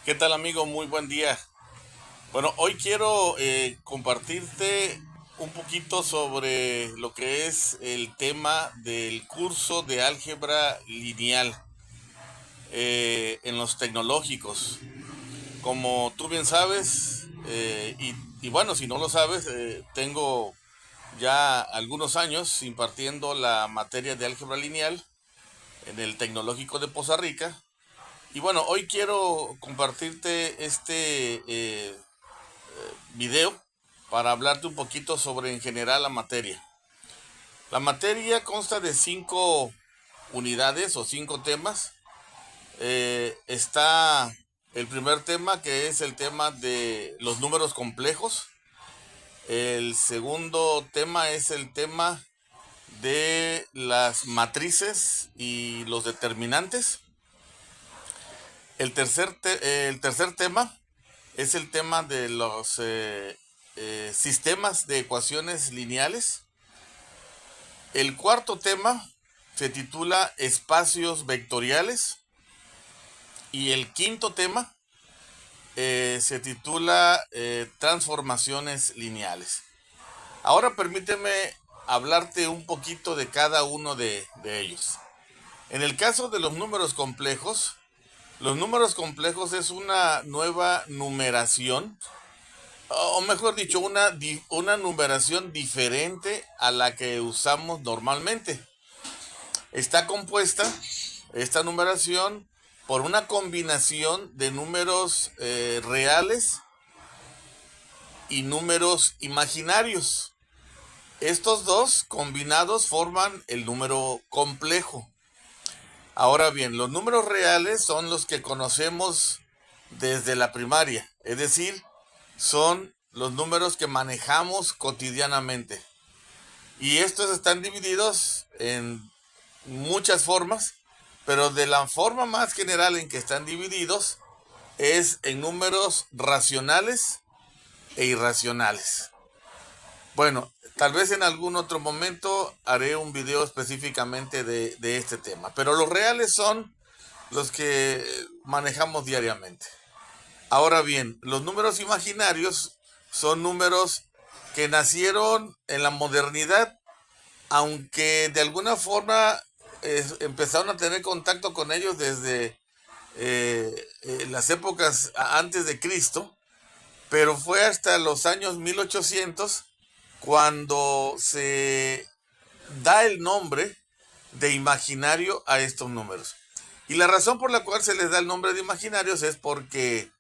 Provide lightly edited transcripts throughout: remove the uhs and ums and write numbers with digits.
¿Qué tal, amigo? Muy buen día. Bueno, hoy quiero compartirte un poquito sobre lo que es el tema del curso de álgebra lineal en los tecnológicos. Como tú bien sabes, y bueno, si no lo sabes, tengo ya algunos años impartiendo la materia de álgebra lineal en el Tecnológico de Poza Rica. Y bueno, hoy quiero compartirte este video para hablarte un poquito sobre en general la materia. La materia consta de 5 unidades o 5 temas. Está el primer tema, que es el tema de los números complejos. El segundo tema es el tema de las matrices y los determinantes. El tercer tema es el tema de los sistemas de ecuaciones lineales. El cuarto tema se titula espacios vectoriales. Y el quinto tema se titula transformaciones lineales. Ahora permíteme hablarte un poquito de cada uno de ellos. En el caso de los números complejos es una nueva numeración, o mejor dicho, una numeración diferente a la que usamos normalmente. Está compuesta esta numeración por una combinación de números reales y números imaginarios. Estos dos combinados forman el número complejo. Ahora bien, los números reales son los que conocemos desde la primaria, es decir, son los números que manejamos cotidianamente. Y estos están divididos en muchas formas, pero de la forma más general en que están divididos es en números racionales e irracionales. Bueno, tal vez en algún otro momento haré un video específicamente de este tema, pero los reales son los que manejamos diariamente. Ahora bien, los números imaginarios son números que nacieron en la modernidad, aunque de alguna forma empezaron a tener contacto con ellos desde las épocas antes de Cristo, pero fue hasta los años 1800 cuando se da el nombre de imaginario a estos números. Y la razón por la cual se les da el nombre de imaginarios es porque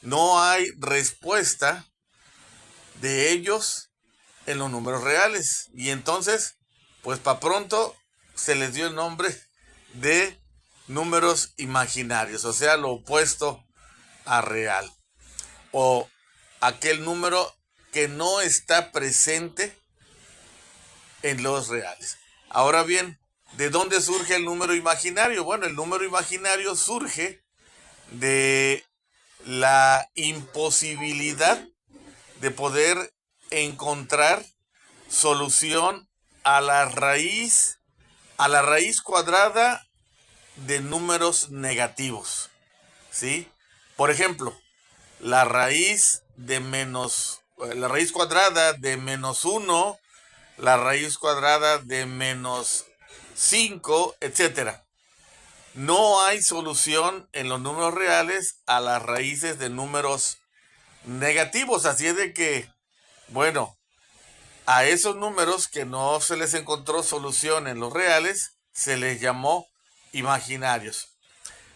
no hay respuesta de ellos en los números reales. Y entonces, pues para pronto se les dio el nombre de números imaginarios, o sea, lo opuesto a real, o aquel número que no está presente en los reales. Ahora bien, ¿de dónde surge el número imaginario? Bueno, el número imaginario surge de la imposibilidad de poder encontrar solución a la raíz cuadrada de números negativos, ¿sí? Por ejemplo, la raíz cuadrada de -1, la raíz cuadrada de -5, etcétera. No hay solución en los números reales a las raíces de números negativos, así es de que, bueno, a esos números que no se les encontró solución en los reales, se les llamó imaginarios.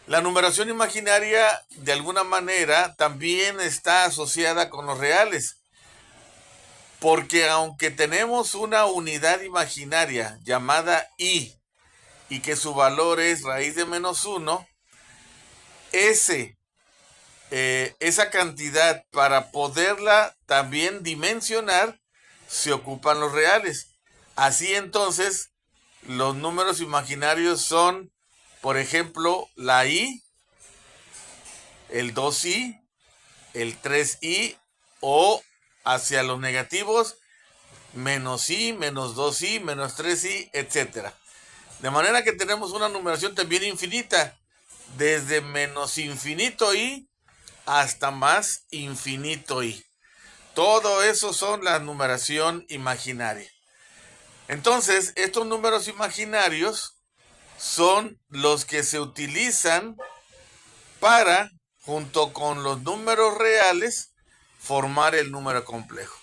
La numeración imaginaria, de alguna manera, también está asociada con los reales, porque aunque tenemos una unidad imaginaria llamada i y que su valor es raíz de -1, esa cantidad, para poderla también dimensionar, se ocupan los reales. Así entonces, los números imaginarios son, por ejemplo, la i, el 2i, el 3i, o hacia los negativos, -i, -2i, -3i, etcétera. De manera que tenemos una numeración también infinita, desde -infinito i hasta más infinito y. Todo eso son la numeración imaginaria. Entonces, estos números imaginarios son los que se utilizan para, junto con los números reales, formar el número complejo.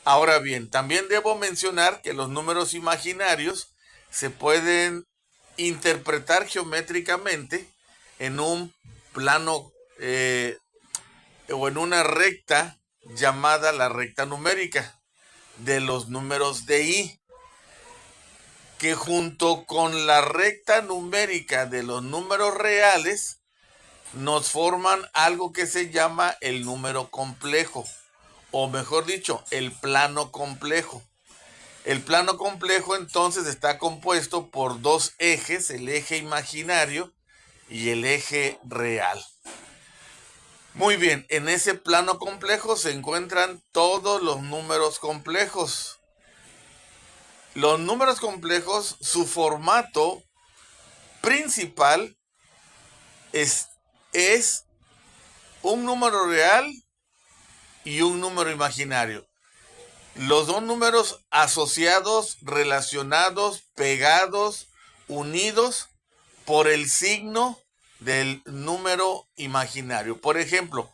Ahora bien, también debo mencionar que los números imaginarios se pueden interpretar geométricamente en un plano o en una recta llamada la recta numérica de los números de i, que junto con la recta numérica de los números reales nos forman algo que se llama el número complejo, o mejor dicho, el plano complejo. El plano complejo entonces está compuesto por dos ejes, el eje imaginario y el eje real. Muy bien, en ese plano complejo se encuentran todos los números complejos. Los números complejos, su formato principal es un número real y un número imaginario. Los dos números asociados, relacionados, pegados, unidos por el signo del número imaginario. Por ejemplo,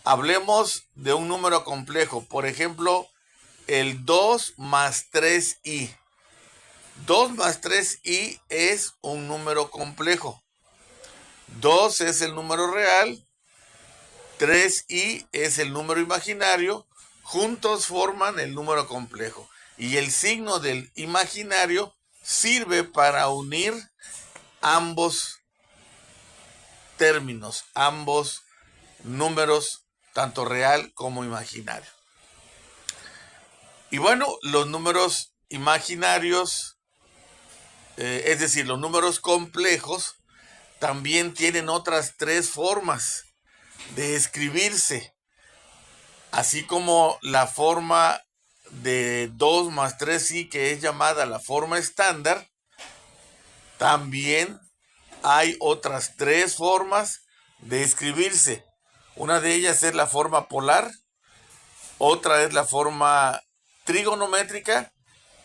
hablemos de un número complejo. Por ejemplo, el 2 más 3i. 2 más 3i es un número complejo. 2 es el número real, 3i es el número imaginario, juntos forman el número complejo. Y el signo del imaginario sirve para unir ambos términos, ambos números, tanto real como imaginario. Y bueno, los números imaginarios, es decir, los números complejos, también tienen otras tres formas de escribirse, así como la forma de 2 más 3i, que es llamada la forma estándar. También hay otras tres formas de escribirse. Una de ellas es la forma polar, otra es la forma trigonométrica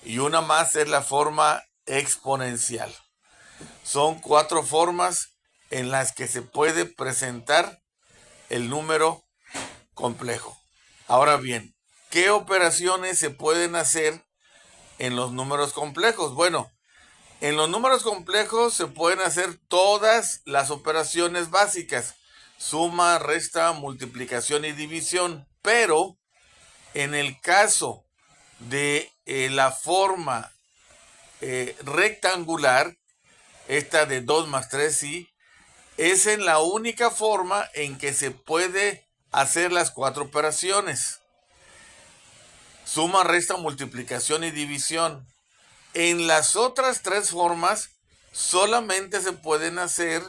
y una más es la forma exponencial. Son cuatro formas en las que se puede presentar el número complejo. Ahora bien, ¿qué operaciones se pueden hacer en los números complejos? Bueno, en los números complejos se pueden hacer todas las operaciones básicas: suma, resta, multiplicación y división. Pero en el caso de la forma rectangular, esta de 2 más 3i, es en la única forma en que se puede hacer las cuatro operaciones: suma, resta, multiplicación y división. En las otras tres formas solamente se pueden hacer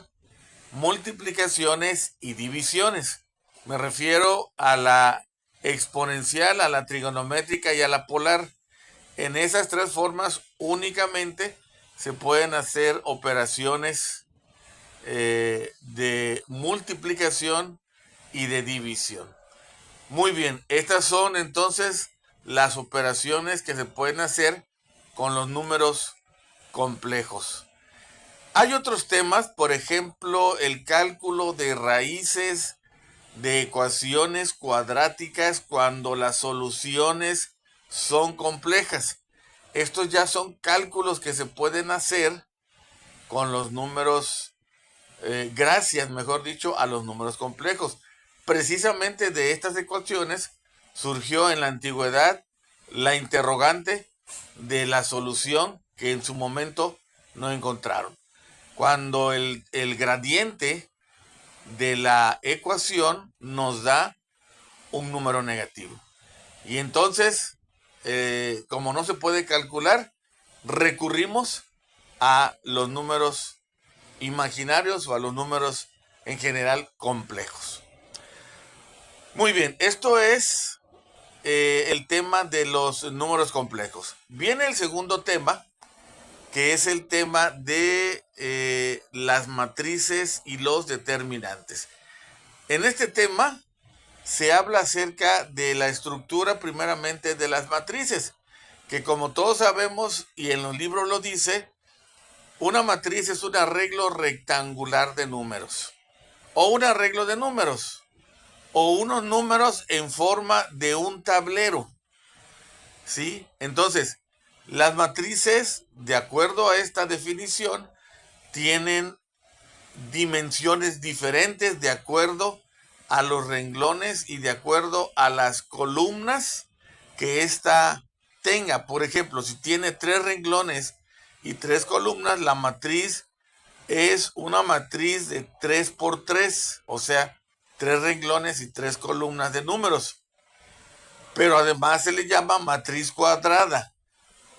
multiplicaciones y divisiones. Me refiero a la exponencial, a la trigonométrica y a la polar. En esas tres formas únicamente se pueden hacer operaciones de multiplicación y de división. Muy bien, estas son entonces las operaciones que se pueden hacer con los números complejos. Hay otros temas, por ejemplo, el cálculo de raíces de ecuaciones cuadráticas cuando las soluciones son complejas. Estos ya son cálculos que se pueden hacer con los números, gracias, mejor dicho, a los números complejos. Precisamente de estas ecuaciones surgió en la antigüedad la interrogante de la solución que en su momento no encontraron. Cuando el gradiente de la ecuación nos da un número negativo. Y entonces, como no se puede calcular, recurrimos a los números imaginarios o a los números en general complejos. Muy bien, esto es el tema de los números complejos. Viene el segundo tema, que es el tema de las matrices y los determinantes. En este tema se habla acerca de la estructura primeramente de las matrices, que como todos sabemos y en los libros lo dice, una matriz es un arreglo rectangular de números, o un arreglo de números, o unos números en forma de un tablero, ¿sí? Entonces, las matrices, de acuerdo a esta definición, tienen dimensiones diferentes de acuerdo a los renglones y de acuerdo a las columnas que ésta tenga. Por ejemplo, si tiene 3 renglones y 3 columnas, la matriz es una matriz de 3 por 3, o sea, 3 renglones y 3 columnas de números. Pero además se le llama matriz cuadrada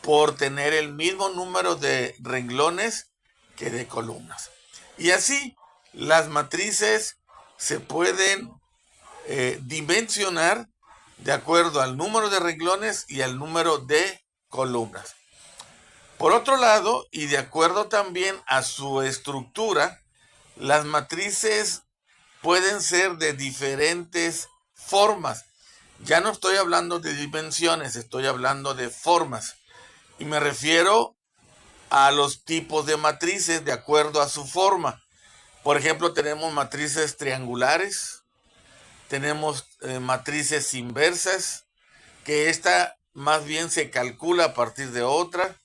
por tener el mismo número de renglones que de columnas. Y así las matrices se pueden dimensionar de acuerdo al número de renglones y al número de columnas. Por otro lado, y de acuerdo también a su estructura, las matrices pueden ser de diferentes formas. Ya no estoy hablando de dimensiones, estoy hablando de formas. Y me refiero a los tipos de matrices de acuerdo a su forma. Por ejemplo, tenemos matrices triangulares, tenemos matrices inversas, que esta más bien se calcula a partir de otra.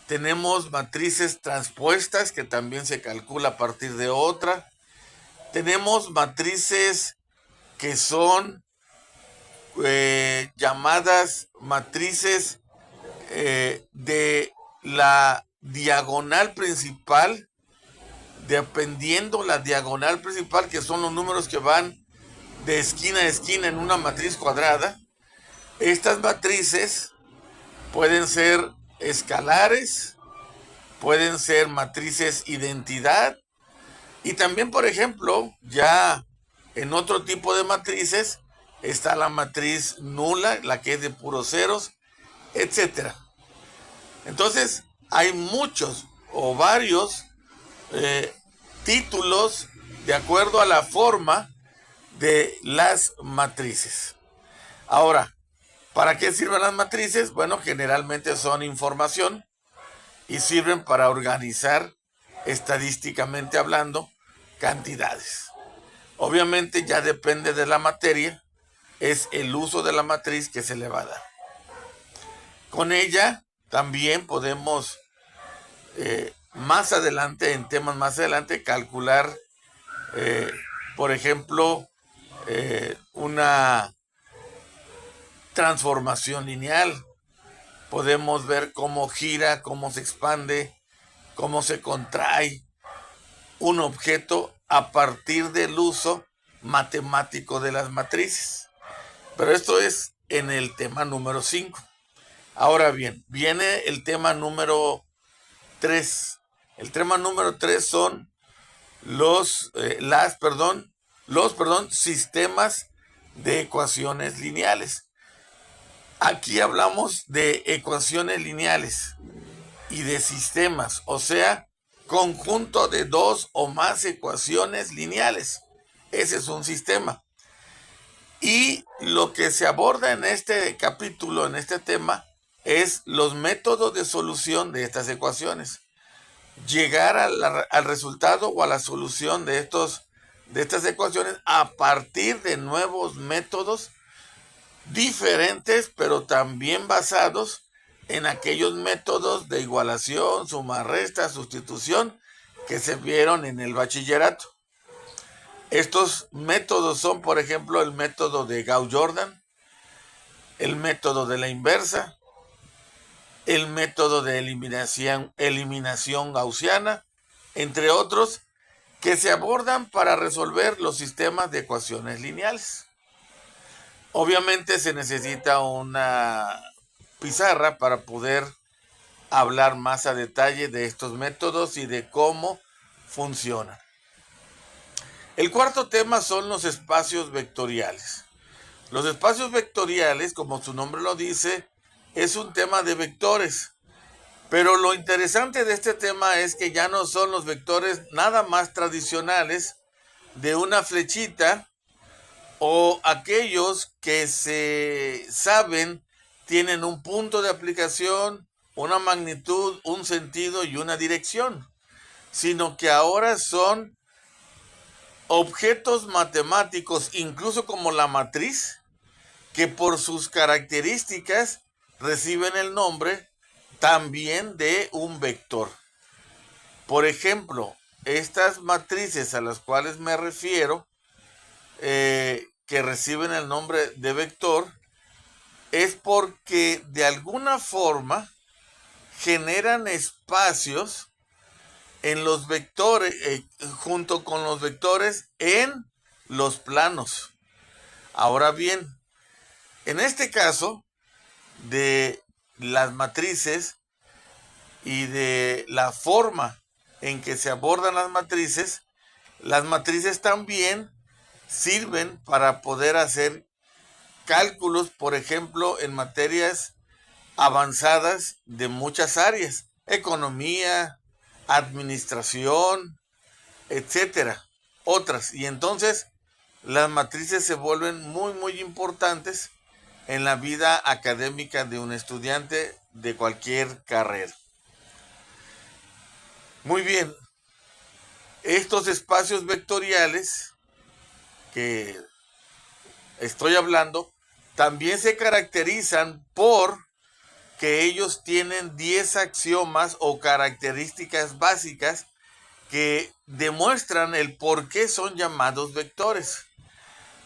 Tenemos matrices transpuestas, que también se calcula a partir de otra. Tenemos matrices que son llamadas matrices de la diagonal principal, dependiendo la diagonal principal, que son los números que van de esquina a esquina en una matriz cuadrada. Estas matrices pueden ser escalares, pueden ser matrices identidad, y también, por ejemplo, ya en otro tipo de matrices está la matriz nula, la que es de puros ceros, etcétera. Entonces, hay muchos o varios títulos de acuerdo a la forma de las matrices. Ahora, ¿para qué sirven las matrices? Bueno, generalmente son información y sirven para organizar, estadísticamente hablando, cantidades. Obviamente ya depende de la materia, es el uso de la matriz que se le va a dar. Con ella también podemos más adelante, en temas más adelante, calcular, por ejemplo, una transformación lineal. Podemos ver cómo gira, cómo se expande, cómo se contrae un objeto a partir del uso matemático de las matrices. Pero esto es en el tema número 5. Ahora bien, viene el tema número 3. El tema número 3 son los sistemas de ecuaciones lineales. Aquí hablamos de ecuaciones lineales y de sistemas, o sea, conjunto de 2 o más ecuaciones lineales. Ese es un sistema. Y lo que se aborda en este capítulo, en este tema, es los métodos de solución de estas ecuaciones. Llegar al resultado o a la solución de estas ecuaciones a partir de nuevos métodos diferentes, pero también basados en aquellos métodos de igualación, suma, resta, sustitución que se vieron en el bachillerato. Estos métodos son, por ejemplo, el método de Gauss-Jordan, el método de la inversa, el método de eliminación gaussiana, entre otros, que se abordan para resolver los sistemas de ecuaciones lineales. Obviamente se necesita una pizarra para poder hablar más a detalle de estos métodos y de cómo funcionan. El cuarto tema son los espacios vectoriales. Los espacios vectoriales, como su nombre lo dice, es un tema de vectores. Pero lo interesante de este tema es que ya no son los vectores nada más tradicionales de una flechita, o aquellos que se saben tienen un punto de aplicación, una magnitud, un sentido y una dirección, sino que ahora son objetos matemáticos, incluso como la matriz, que por sus características reciben el nombre también de un vector. Por ejemplo, estas matrices a las cuales me refiero, que reciben el nombre de vector, es porque de alguna forma generan espacios en los vectores, junto con los vectores en los planos. Ahora bien, en este caso de las matrices y de la forma en que se abordan las matrices también sirven para poder hacer cálculos, por ejemplo, en materias avanzadas de muchas áreas, economía, administración, etcétera, otras. Y entonces las matrices se vuelven muy importantes en la vida académica de un estudiante de cualquier carrera. Muy bien, estos espacios vectoriales que estoy hablando también se caracterizan por que ellos tienen 10 axiomas o características básicas que demuestran el por qué son llamados vectores.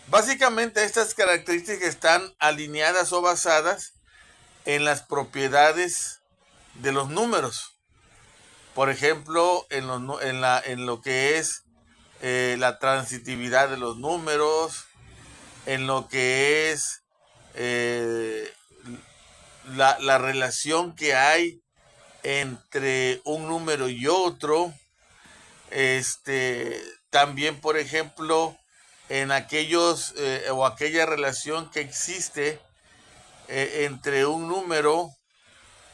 Básicamente estas características están alineadas o basadas en las propiedades de los números. Por ejemplo, en lo que es la transitividad de los números, en lo que es la relación que hay entre un número y otro. También, por ejemplo, en aquellos o aquella relación que existe entre un número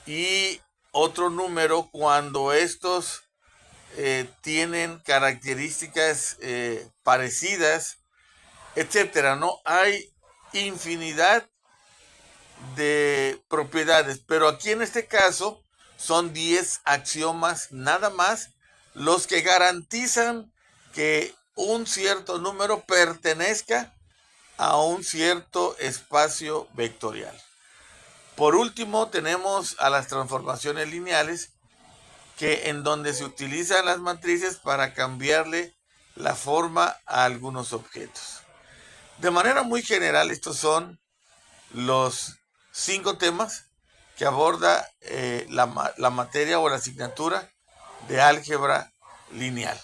y otro número cuando estos tienen características parecidas, etcétera, ¿no? Hay infinidad de propiedades, pero aquí en este caso son 10 axiomas nada más los que garantizan que un cierto número pertenezca a un cierto espacio vectorial. Por último, tenemos a las transformaciones lineales, que en donde se utilizan las matrices para cambiarle la forma a algunos objetos. De manera muy general, estos son los 5 temas que aborda la materia o la asignatura de álgebra lineal.